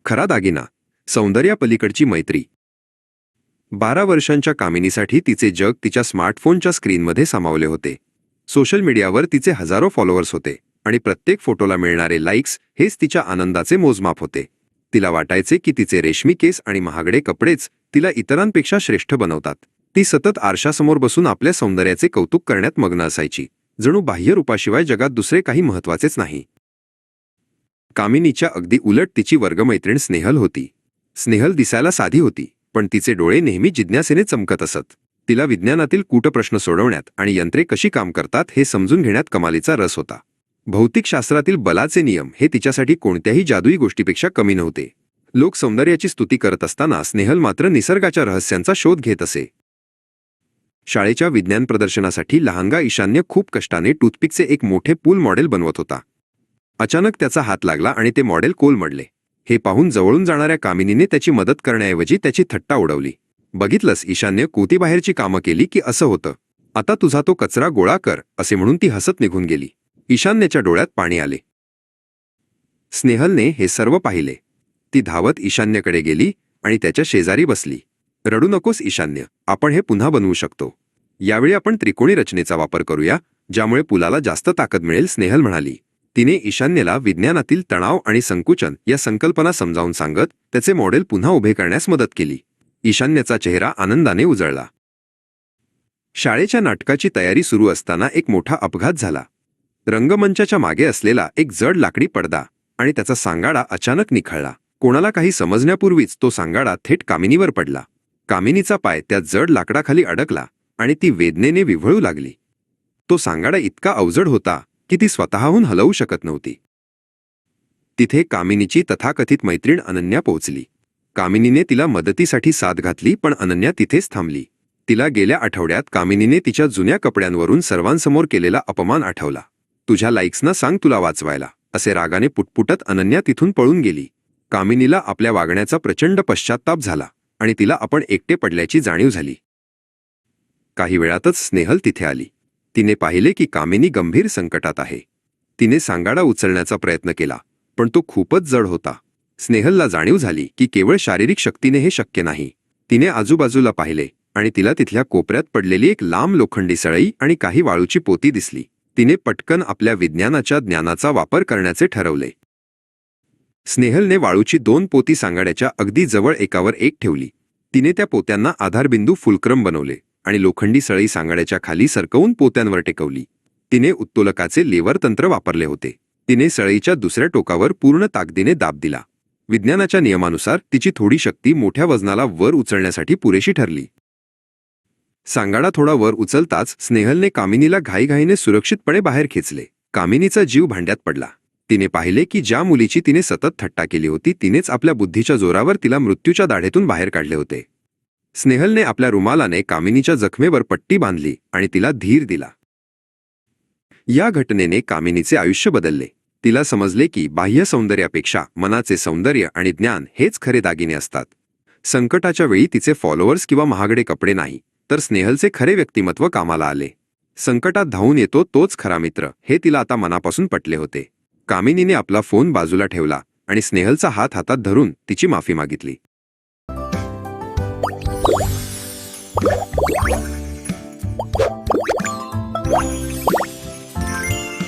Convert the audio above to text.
खरा दागिना, सौंदर्यापलीकडची मैत्री. 12 वर्षांच्या कामिनीसाठी तिचे जग तिच्या स्मार्टफोनच्या स्क्रीनमध्ये सामावले होते. सोशल मीडियावर तिचे हजारो फॉलोअर्स होते आणि प्रत्येक फोटोला मिळणारे लाईक्स हेच तिच्या आनंदाचे मोजमाप होते. तिला वाटायचे की तिचे रेशमी केस आणि महागडे कपडेच तिला इतरांपेक्षा श्रेष्ठ बनवतात. ती सतत आरशासमोर बसून आपल्या सौंदर्याचे कौतुक करण्यात मग्न असायची, जणू बाह्य रूपाशिवाय जगात दुसरे काही महत्त्वाचेच नाही. कामिनीच्या अगदी उलट तिची वर्गमैत्रीण स्नेहल होती. स्नेहल दिसायला साधी होती, पण तिचे डोळे नेहमी जिज्ञासेने चमकत असत. तिला विज्ञानातील कूटप्रश्न सोडवण्यात आणि यंत्रे कशी काम करतात हे समजून घेण्यात कमालीचा रस होता. भौतिकशास्त्रातील बलाचे नियम हे तिच्यासाठी कोणत्याही जादुई गोष्टीपेक्षा कमी नव्हते. लोक सौंदर्याची स्तुती करत असताना स्नेहल मात्र निसर्गाच्या रहस्यांचा शोध घेत असे. शाळेच्या विज्ञान प्रदर्शनासाठी लहानगा ईशान्य खूप कष्टाने टूथपिकचे एक मोठे पूल मॉडेल बनवत होता. अचानक त्याचा हात लागला आणि ते मॉडेल कोलमडले. हे पाहून जवळून जाणाऱ्या कामिनीने त्याची मदत करण्याऐवजी त्याची थट्टा उडवली. "बघितलंस ईशान्य, कोतीबाहेरची कामं केली की असं होतं. आता तुझा तो कचरा गोळा कर," असे म्हणून ती हसत निघून गेली. ईशान्यच्या डोळ्यात पाणी आले. स्नेहलने हे सर्व पाहिले. ती धावत ईशान्यकडे गेली आणि त्याच्या शेजारी बसली. "रडू नकोस ईशान्य, आपण हे पुन्हा बनवू शकतो. यावेळी आपण त्रिकोणी रचनेचा वापर करूया, ज्यामुळे पुलाला जास्त ताकद मिळेल," स्नेहल म्हणाली. तिने ईशान्यला विज्ञानातील तणाव आणि संकुचन या संकल्पना समजावून सांगत त्याचे मॉडेल पुन्हा उभे करण्यास मदत केली. ईशान्यचा चेहरा आनंदाने उजळला. शाळेच्या नाटकाची तयारी सुरू असताना एक मोठा अपघात झाला. रंगमंचाच्या मागे असलेला एक जड लाकडी पडदा आणि त्याचा सांगाडा अचानक निखळला. कोणाला काही समजण्यापूर्वीच तो सांगाडा थेट कामिनीवर पडला. कामिनीचा पाय त्या जड लाकडाखाली अडकला आणि ती वेदनेने विव्हळू लागली. तो सांगाडा इतका अवजड होता की ती स्वतःहून हलवू शकत नव्हती. तिथे कामिनीची तथाकथित मैत्रीण अनन्या पोहोचली. कामिनीने तिला मदतीसाठी साथ घातली, पण अनन्या तिथेच थांबली. तिला गेल्या आठवड्यात कामिनीने तिच्या जुन्या कपड्यांवरून सर्वांसमोर केलेला अपमान आठवला. "तुझ्या लाईक्सना सांग तुला वाचवायला," असे रागाने पुटपुटत अनन्या तिथून पळून गेली. कामिनीला आपल्या वागण्याचा प्रचंड पश्चात्ताप झाला आणि तिला आपण एकटे पडल्याची जाणीव झाली. काही वेळातच स्नेहल तिथे आली. तिने पाहिले की कामिनी गंभीर संकटात आहे. तिने सांगाडा उचलण्याचा प्रयत्न केला, पण तो खूपच जड होता. स्नेहलला जाणीव झाली की केवळ शारीरिक शक्तीने हे शक्य नाही. तिने आजूबाजूला पाहिले आणि तिला तिथल्या कोपऱ्यात पडलेली एक लांब लोखंडी सळई आणि काही वाळूची पोती दिसली. तिने पटकन आपल्या विज्ञानाच्या ज्ञानाचा वापर करण्याचे ठरवले. स्नेहलने वाळूची 2 पोती सांगाड्याच्या अगदी जवळ एकावर एक ठेवली. तिने त्या पोत्यांना आधारबिंदू फुलक्रम बनवले आणि लोखंडी सळई सांगाड्याच्या खाली सरकवून पोत्यांवर टेकवली. तिने उत्तोलकाचे लेव्हर तंत्र वापरले होते. तिने सळईच्या दुसऱ्या टोकावर पूर्ण ताकदीने दाब दिला. विज्ञानाच्या नियमानुसार तिची थोडी शक्ती मोठ्या वजनाला वर उचलण्यासाठी पुरेशी ठरली. सांगाडा थोडा वर उचलताच स्नेहलने कामिनीला घाईघाईने सुरक्षितपणे बाहेर खेचले. कामिनीचा जीव भांड्यात पडला. तिने पाहिले की ज्या मुलीची तिने सतत थट्टा केली होती तिनेच आपल्या बुद्धीच्या जोरावर तिला मृत्यूच्या दाढेतून बाहेर काढले होते. स्नेहलने आपल्या रुमालाने कामिनीच्या जखमेवर पट्टी बांधली आणि तिला धीर दिला. या घटनेने कामिनीचे आयुष्य बदलले. तिला समजले की बाह्य सौंदर्यापेक्षा मनाचे सौंदर्य आणि ज्ञान हेच खरे दागिने असतात. संकटाच्या वेळी तिचे फॉलोअर्स किंवा महागडे कपडे नाही, तर स्नेहलचे खरे व्यक्तिमत्व कामाला आले. संकटात धावून येतो तोच खरा मित्र हे तिला आता मनापासून पटले होते. कामिनीने आपला फोन बाजूला ठेवला आणि स्नेहलचा हात हातात धरून तिची माफी मागितली.